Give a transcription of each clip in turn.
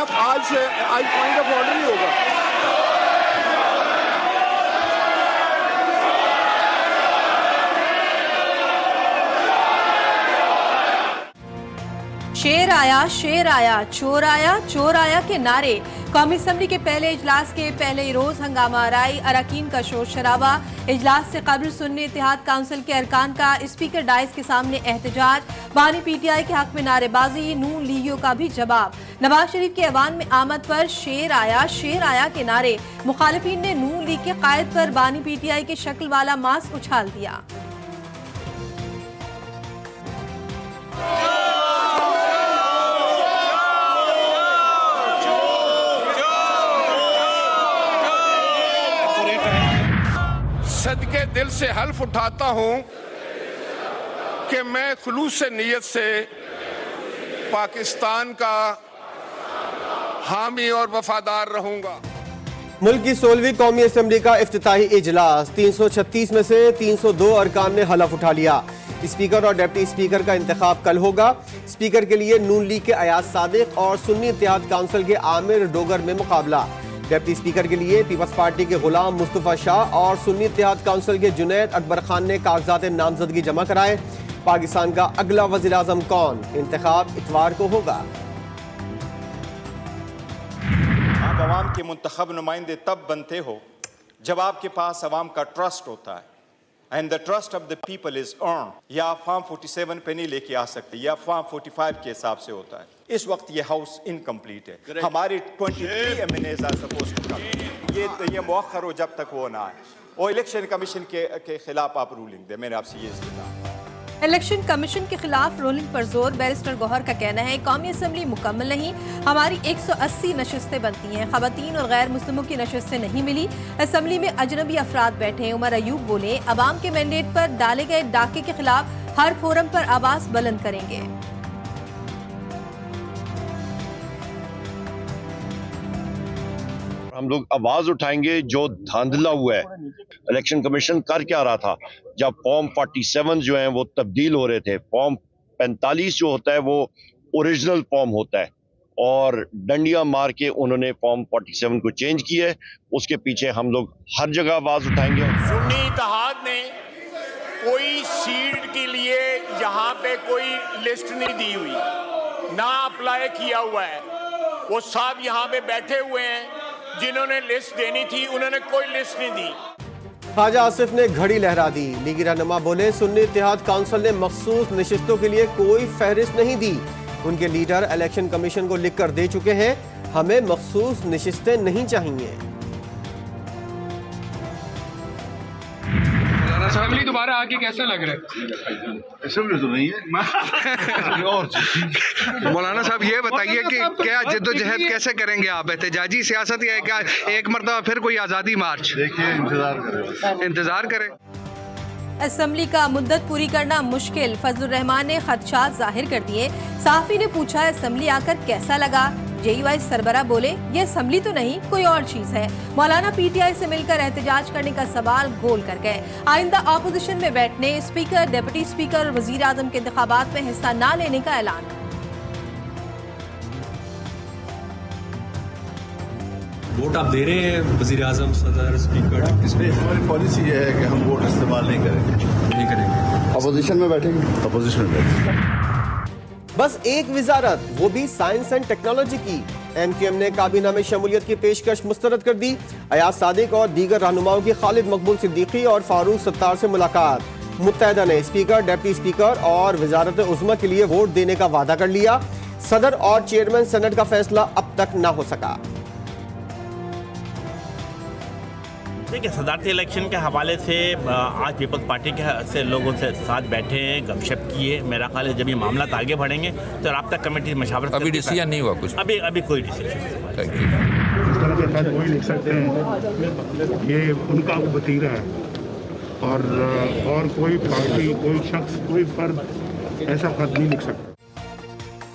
साहब आज point of order ही होगा। शेर आया चोर आया के नारे। कौमी असम्बली के पहले इजलास के पहले ही रोज हंगामा आराई, अरकान का शोर शराबा। इजलास से कबल सुन्नी इत्तेहाद काउंसिल के अरकान का स्पीकर डाइस के सामने एहतजाज। बानी पीटीआई के हक में नारेबाजी, नून लीगियों का भी जवाब। नवाज शरीफ के ऐवान में आमद पर शेर आया के नारे। मुखालिफिन ने नून लीग के कायद पर बानी पीटीआई के शक्ल वाला मास्क उछाल दिया। सदके दिल से हल्फ उठाता हूं कि मैं खुलूस नीयत से पाकिस्तान का हामी और वफादार रहूंगा। मुल्क की 16वीं कौमी असम्बली का इफ्तिताही इजलास। 336 में से 302 अरकान ने हलफ उठा लिया। स्पीकर और डिप्टी स्पीकर का इंतखाब कल होगा। स्पीकर के लिए नून लीग के अयाज सादिक और सुन्नी इत्तेहाद काउंसिल के आमिर डोगर में मुकाबला। डिप्टी स्पीकर के लिए पीपल्स पार्टी के गुलाम मुस्तफा शाह और सुन्नी इत्तेहाद काउंसिल के जुनैद अकबर खान ने कागजात नामजदगी जमा कराए। पाकिस्तान का अगला वज़ीर आज़म कौन, इंतखाब इतवार को होगा। आप अवाम के मुंतखब नुमाइंदे तब बनते हो जब आपके पास अवाम का ट्रस्ट होता है, and the trust of the people is earn. या फॉर्म 47 पे नहीं लेके आ सकते, या फॉर्म 45 के हिसाब से होता है। इस वक्त ये हाउस इनकम्प्लीट है। हमारी 23 MNAs are supposed to come. ये मौखर हो जब तक वो ना आए। और इलेक्शन कमीशन के खिलाफ आप रूलिंग दे। मैंने आपसे ये इस्तेमाल। इलेक्शन कमीशन के खिलाफ रूलिंग पर जोर। बैरिस्टर गौहर का कहना है कौमी असम्बली मुकम्मल नहीं, हमारी 180 नशस्तें बनती हैं। खवातीन और गैर मुस्लिमों की नशस्तें नहीं मिली। असम्बली में अजनबी अफराद बैठे। उमर अयूब बोले अवाम के मैंडेट पर डाले गए डाके के खिलाफ हर फोरम पर आवाज बुलंद करेंगे। हम लोग आवाज उठाएंगे जो धांधला हुआ है। इलेक्शन कमीशन कर क्या रहा था जब फॉर्म 47 जो है वो तब्दील हो रहे थे। फॉर्म 45 जो होता है वो ओरिजिनल फॉर्म होता है और डंडियां मार के उन्होंने फॉर्म 47 को चेंज किया है। उसके पीछे हम लोग हर जगह आवाज उठाएंगे। सुन्नी इत्तेहाद ने कोई सीट के लिए यहाँ पे कोई लिस्ट नहीं दी हुई, ना अप्लाई किया हुआ है। वो साहब यहाँ पे बैठे हुए हैं, जिन्होंने लिस्ट देनी थी उन्होंने कोई लिस्ट नहीं दी। ख्वाजा आसिफ ने घड़ी लहरा दी। लीगी रहनुमा बोले सुन्नी इत्तेहाद काउंसिल ने मखसूस नशिस्तों के लिए कोई फहरिस्त नहीं दी। उनके लीडर इलेक्शन कमीशन को लिख कर दे चुके हैं, हमें मखसूस नशिस्तें नहीं चाहिए। असम्बली दोबारा आके कैसा लग रहा है? असम्बली तो नहीं है और मौलाना साहब ये बताइए कि क्या जद्दोजहद कैसे करेंगे आप? एहतजाजी सियासत या क्या एक मरतबा फिर कोई आज़ादी मार्च? देखिए इंतजार करें। असम्बली का मुद्दत पूरी करना मुश्किल। फजलुर रहमान ने खदशात जाहिर कर दिए। सहाफी ने पूछा असम्बली आकर कैसा लगा? जेयूआई सरबरा बोले ये असम्बली तो नहीं कोई और चीज है। मौलाना पीटीआई से मिलकर एहतजाज करने का सवाल गोल कर गए। आइंदा अपोजिशन में बैठने, स्पीकर, डिप्टी स्पीकर और वजीर आजम के इंतखाबात में हिस्सा न लेने का ऐलान। वोट आप दे रहे हैं वजीर आजम, सदर, स्पीकर? इसमें हमारी पॉलिसी ये है कि हम वोट इस्तेमाल नहीं करेंगे। अपोजिशन में बैठेंगे, अपोजिशन में बैठेंगे। बस एक विजारत, वो भी साइंस एंड टेक्नोलॉजी की। एमक्यूएम ने काबीना में शमूलियत की पेशकश मुस्तरद कर दी। अयाज सादिक और दीगर रहनुमाओं की खालिद मकबूल सिद्दीकी और फारूक सत्तार से मुलाकात। मुत्तहिदा ने स्पीकर, डिप्टी स्पीकर और वजारत उज़्मा के लिए वोट देने का वादा कर लिया। सदर और चेयरमैन सेनेट का फैसला अब तक न हो सका। देखिए, सदारती इलेक्शन के हवाले से आज पीपल्स पार्टी के से लोगों से साथ बैठे हैं, गपशप किए। मेरा ख्याल है जब ये मामला आगे बढ़ेंगे तो राब्ता कमेटी मशावरत। अभी डिसीजन नहीं हुआ कुछ? अभी कोई डिसीजन। Thank you. इस तरह के खत कोई लिख सकते हैं, ये उनका वतीरा है और कोई पार्टी, कोई शख्स, कोई फर्द ऐसा खत नहीं लिख सकता।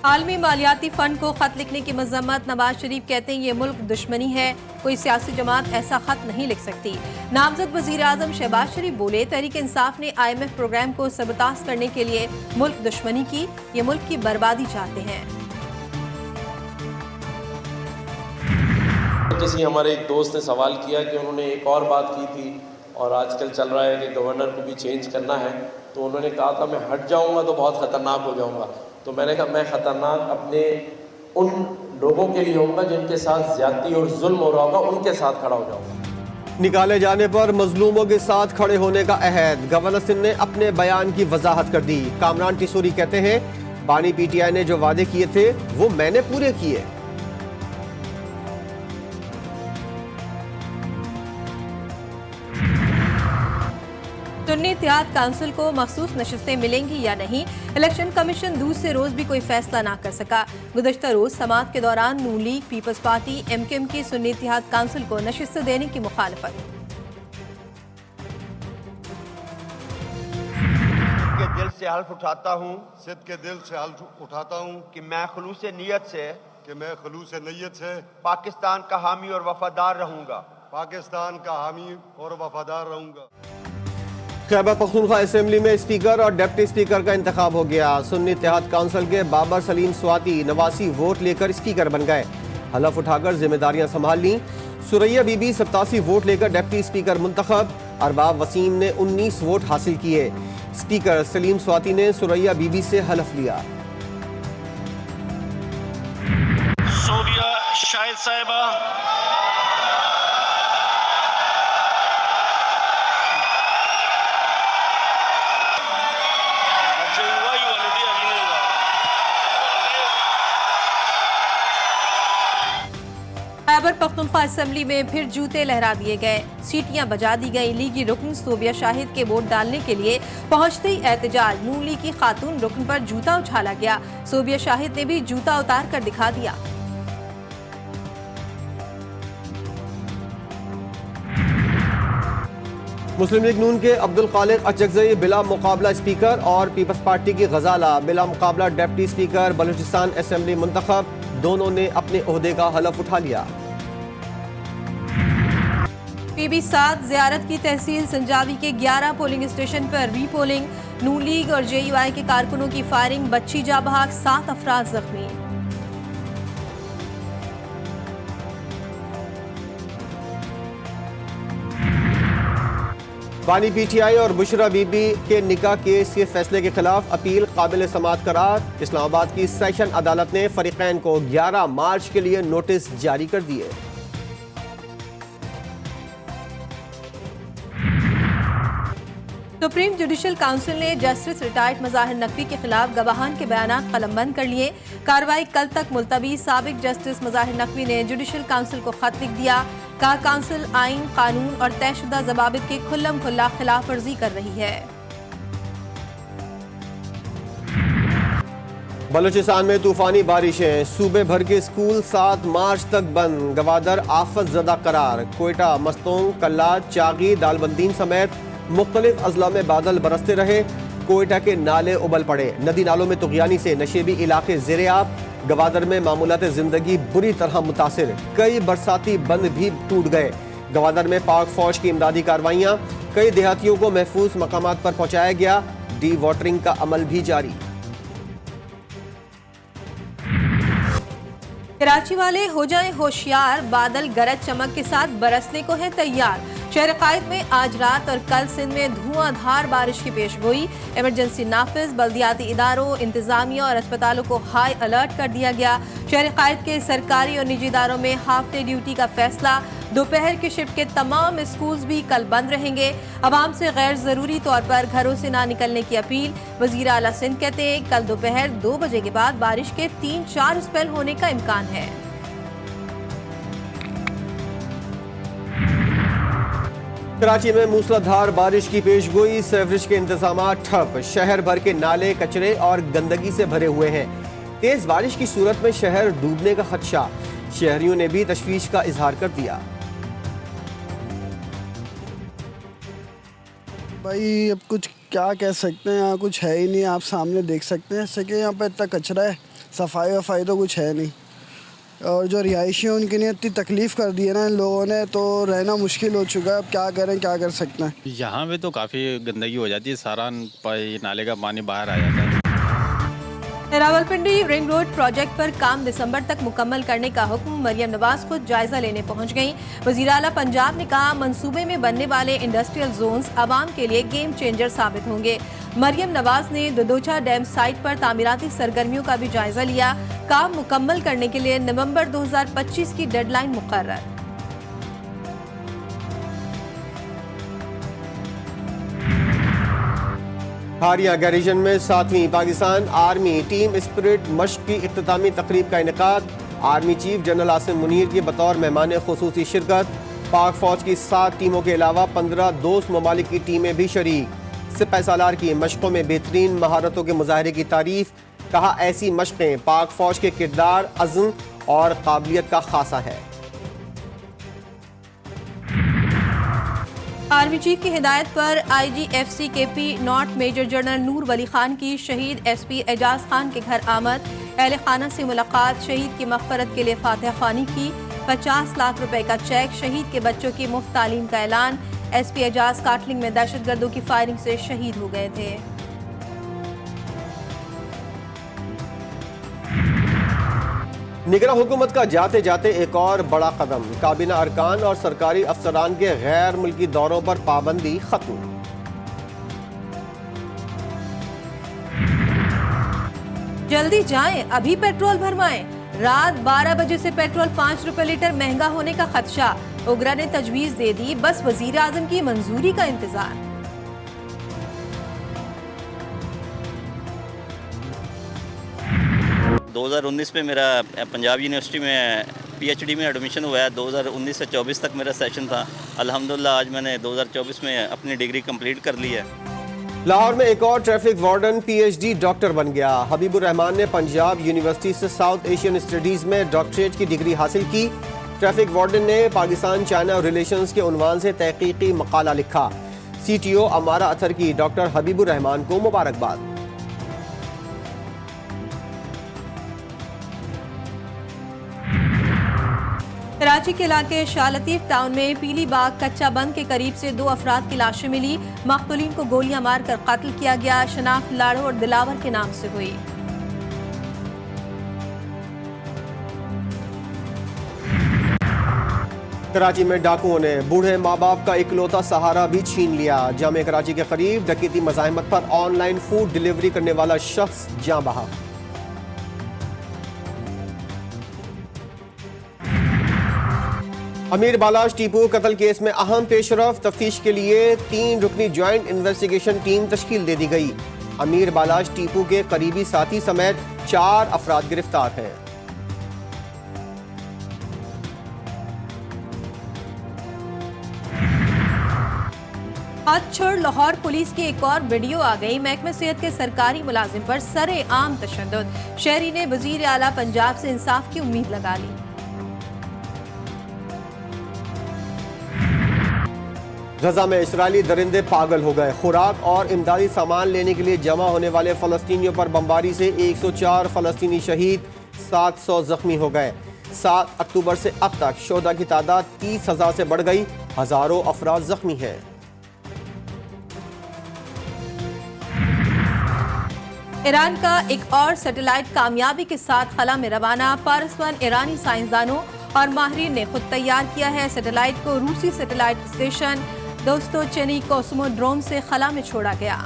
आलमी मालियाती फंड को खत लिखने की मजम्मत। नवाज शरीफ कहते हैं ये मुल्क दुश्मनी है, कोई सियासी जमात ऐसा खत नहीं लिख सकती। नामजद वजीर आजम शहबाज शरीफ बोले तहरीक इंसाफ ने IMF प्रोग्राम को सबतास करने के लिए मुल्क दुश्मनी की, ये मुल्क की बर्बादी चाहते हैं। किसी हमारे एक दोस्त ने सवाल किया कि उन्होंने एक और बात की थी और आजकल चल रहा है कि गवर्नर को भी चेंज करना है, तो उन्होंने कहा था मैं हट जाऊंगा तो बहुत ख़तरनाक हो जाऊंगा। तो मैंने कहा मैं ख़तरनाक अपने उन लोगों के लिए होऊंगा जिनके साथ ज़्यादती और जुल्म हो रहा होगा, उनके साथ खड़ा हो जाऊंगा। निकाले जाने पर मजलूमों के साथ खड़े होने का अहद, गवर्नर सिंह ने अपने बयान की वजाहत कर दी। कामरान टिसूरी कहते हैं बानी पीटीआई ने जो वादे किए थे वो मैंने पूरे किए। सुन्नी इत्तेहाद काउंसिल को मखसूस नशिस्तें मिलेंगी या नहीं, इलेक्शन कमीशन दूसरे रोज भी कोई फैसला ना कर सका। गुज़श्ता रोज समाअत के दौरान नून लीग, पीपल्स पार्टी, MKM की सुन्नी इत्तेहाद काउंसिल को नशिस्तें देने की मुखालफत। के दिल से हल्फ उठाता हूँ, सिद्ध के दिल से हल्फ उठाता हूँ कि मैं खुलूस नीयत से पाकिस्तान का हामी और वफादार रहूँगा। खैबर पख्तूनख्वा असेंबली में स्पीकर और डिप्टी स्पीकर का इंतखाब हो गया। सुन्नी इत्तेहाद काउंसिल के बाबर सलीम स्वाति 89 वोट लेकर स्पीकर बन गए। हलफ उठाकर जिम्मेदारियां संभाल ली। सुरैया बीबी 87 वोट लेकर डिप्टी स्पीकर मुंतखब। अरबाब वसीम ने 19 वोट हासिल किए। स्पीकर सलीम स्वाति ने सुरैया बीबी से हलफ लिया। सोबिया शाहिद साहिबा, खैबर पख्तूनख्वा असेंबली में फिर जूते लहरा दिए गए, सीटियां बजा दी गई। लीगी रुकन सोबिया शाहिद के वोट डालने के लिए पहुंचते ही एहतजाज, नून लीग की खातून रुकन पर जूता उछाला गया। सोबिया शाहिद ने भी जूता उतार कर दिखा दिया। मुस्लिम लीग नून के अब्दुल खालिक अचकजई बिला मुकाबला स्पीकर और पीपल्स पार्टी की गजाला बिला मुकाबला डिप्टी स्पीकर बलूचिस्तान असेंबली मुंतखब। दोनों ने अपने ओहदे का हलफ उठा लिया। PB 7 ज़ियारत की तहसील संजावी के 11 पोलिंग स्टेशन पर रीपोलिंग। नून लीग और JUI के कारकुनों की फायरिंग, बच्ची जा बहाक, 7 अफराद जख्मी। बानी PTI और बुशरा बीबी के निकाह केस के फैसले के खिलाफ अपील काबिल समाअत करार। इस्लामाबाद की सेशन अदालत ने फरीकैन को 11 मार्च के लिए नोटिस जारी कर दिए। सुप्रीम जुडिशल काउंसिल ने जस्टिस रिटायर्ड मज़ाहिर नकवी के खिलाफ गवाहान के बयानात कलमबंद कर लिए। कार्रवाई कल तक मुलतवी। साबिक जस्टिस मज़ाहिर नकवी ने जुडिशल काउंसिल को खत लिख दिया। कहा काउंसिल आइन, कानून और तयशुदा ज़वाबित की खुल्लम खुल्ला खिलाफ वर्जी कर रही है। बलूचिस्तान में तूफानी बारिशें, सूबे भर के स्कूल 7 मार्च तक बंद। गवादर आफत ज़दा करार। कोयटा, मस्तोंग, कल्लाद, चागी, दालबंदीन समेत मुख्तलिफ अजला में बादल बरसते रहे। कोयटा के नाले उबल पड़े। नदी नालों में तुगयानी से नशेबी इलाके ज़ेरे-आब। गवादर में मामूलात ज़िंदगी बुरी तरह मुतासिर। कई बरसाती बंद भी टूट गए। गवादर में पाक फौज की इमदादी कार्रवाइयाँ। कई देहातियों को महफूज मकामात पर पहुँचाया गया। डी वाटरिंग का अमल भी जारी। कराची वाले हो जाएं होशियार, बादल गरज चमक के साथ बरसने को है तैयार। शहर कायद में आज रात और कल सिंध में धुआंधार बारिश की पेशगोई। इमरजेंसी नाफिज, बल्दियाती इदारों, इंतजामिया और अस्पतालों को हाई अलर्ट कर दिया गया। शहर कायद के सरकारी और निजी इदारों में हाफ डे ड्यूटी का फैसला। दोपहर के शिफ्ट के तमाम स्कूल्स भी कल बंद रहेंगे। अवाम से गैर जरूरी तौर पर घरों से ना निकलने की अपील। वजीर आला सिंध कहते हैं कल दोपहर 2 बजे के बाद बारिश के 3-4 स्पेल होने का इम्कान है। कराची में मूसलाधार बारिश की पेशगोई। सीवरेज के इंतजाम ठप। शहर भर के नाले कचरे और गंदगी से भरे हुए हैं। तेज बारिश की सूरत में शहर डूबने का खदशा। शहरियों ने भी तशवीश का इजहार कर दिया। भाई अब कुछ क्या कह सकते हैं, यहाँ कुछ है ही नहीं। आप सामने देख सकते हैं जैसे कि यहाँ पर इतना कचरा है, सफाई वफाई तो कुछ है नहीं। और जो रिहायशी हैं उनके लिए इतनी तकलीफ़ कर दी है ना इन लोगों ने, तो रहना मुश्किल हो चुका है। अब क्या करें, क्या कर सकते हैं। यहाँ पे तो काफ़ी गंदगी हो जाती है, सारा नाले का पानी बाहर आ जाता है। रावलपिंडी रिंग रोड प्रोजेक्ट पर काम दिसंबर तक मुकम्मल करने का हुक्म। मरियम नवाज खुद जायजा लेने पहुंच गईं। वज़ीर आला पंजाब ने कहा, मंसूबे में बनने वाले इंडस्ट्रियल जोन्स आवाम के लिए गेम चेंजर साबित होंगे। मरियम नवाज ने दोदोचा डैम साइट पर तामीराती सरगर्मियों का भी जायजा लिया। काम मुकम्मल करने के लिए नवंबर 2025 की डेडलाइन मुकर्रर। हारिया गैरिजन में 7वीं पाकिस्तान आर्मी टीम स्पिरिट मश्क की इख्तितामी तकरीब का इनेकाद। Army chief general Asim Munir की बतौर मेहमान खुसूसी शिरकत। पाक फौज की 7 टीमों के अलावा 15 दोस्त ममालिक की टीमें भी शरीक। सिपाही सालार की मशकों में बेहतरीन महारतों के मुजाहरे की तारीफ। कहा, ऐसी मशकें पाक फौज के किरदार, अज़्म और काबिलियत का खासा है। आर्मी चीफ की हिदायत पर IGFC KP नॉट मेजर जनरल नूर वली खान की शहीद SP एजाज खान के घर आमद। अहले खाना से मुलाकात। शहीद की मग़फ़रत के लिए फातिहा ख़्वानी की। 50 लाख रुपए का चेक। शहीद के बच्चों की मुफ्त तालीम का ऐलान। SP एजाज काटलिंग में दहशतगर्दों की फायरिंग से शहीद हो गए थे। निगरां हुकूमत का जाते जाते एक और बड़ा कदम। काबीना अरकान और सरकारी अफसरान के गैर मुल्की दौरों पर पाबंदी खत्म। जल्दी जाएं, अभी पेट्रोल भरवाएं। रात 12 बजे से पेट्रोल 5 रुपए लीटर महंगा होने का खदशा। उगरा ने तजवीज दे दी, बस वजीर आजम की मंजूरी का इंतजार। दो 2019 में मेरा पंजाब यूनिवर्सिटी में PhD में एडमिशन हुआ है। 2019 से 24 तक मेरा सेशन था। अल्हम्दुलिल्लाह आज मैंने 2024 में अपनी डिग्री कंप्लीट कर ली है। लाहौर में एक और ट्रैफिक वार्डन PhD डॉक्टर बन गया। हबीबुर रहमान ने पंजाब यूनिवर्सिटी से साउथ एशियन स्टडीज़ में डॉक्टरेट की डिग्री हासिल की। ट्रैफिक वार्डन ने पाकिस्तान चाइना रिलेशंस के उन्वान से तहकीकी मकाला लिखा। CTO अमारा अतर की डॉक्टर हबीबुर रहमान को मुबारकबाद। कराची के इलाके शाह लतीफ टाउन में पीली बाग कच्चा बंद के करीब से 2 अफराद की लाशें मिली। मकतूलीन को गोलियां मारकर कत्ल किया गया। शनाख्त लाड़ो और दिलावर के नाम से हुई। कराची में डाकुओं ने बूढ़े माँ बाप का इकलौता सहारा भी छीन लिया। जामे कराची के करीब डकैती मज़ाहमत पर ऑनलाइन फूड डिलीवरी करने वाला शख्स जाँ बहा। अमीर बालाश टीपू कत्ल केस में अहम पेशरफ। तफ्तीश के लिए 3 रुकनी ज्वाइंट इन्वेस्टिगेशन टीम तश्कील दे दी गई। अमीर बालाश टीपू के करीबी साथी समेत 4 अफराद गिरफ्तार हैं। हाथ छोड़ लाहौर पुलिस की एक और वीडियो आ गई। महकमे सेहत के सरकारी मुलाजिम पर सरेआम तशद्दुद। शहरी ने वजीर आला पंजाब से इंसाफ की उम्मीद लगा ली। गजा में इसराइली दरिंदे पागल हो गए। खुराक और इमदादी सामान लेने के लिए जमा होने वाले फलस्तीनियों पर बमबारी से 104 फलस्तीनी शहीद, 700 जख्मी हो गए। 7 अक्टूबर से अब तक शोधा की तादाद 30,000 से बढ़ गई। हजारों अफराद जख्मी हैं। ईरान का एक और सैटेलाइट कामयाबी के साथ खला में रवाना। पारस 1 ईरानी साइंसदानों और माहिरीन ने खुद तैयार किया है। सैटेलाइट को रूसी सैटेलाइट स्टेशन दोस्तोचेनी कॉस्मोड्रोम से खला में छोड़ा गया।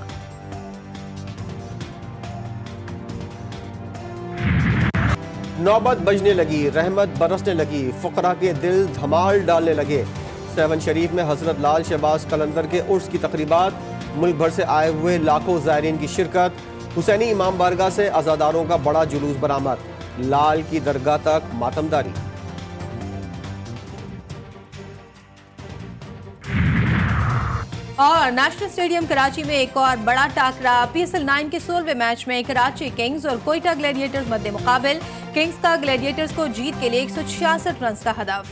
नौबत बजने लगी, रहमत बरसने लगी, फुकरा के दिल धमाल डालने लगे। 7 शरीफ में हजरत लाल शहबाज कलंदर के उर्स की तकरीबात। मुल्क भर से आए हुए लाखों ज़ायरीन की शिरकत। हुसैनी इमाम बारगाह से अज़ादारों का बड़ा जुलूस बरामद। लाल की दरगाह तक मातमदारी। और नेशनल स्टेडियम कराची में एक और बड़ा टाकरा। PSL 9 के 16वें मैच में कराची किंग्स और कोयटा ग्लैडिएटर्स मध्य मुकाबिल। किंग्स का ग्लैडिएटर्स को जीत के लिए 166 रन का हदफ।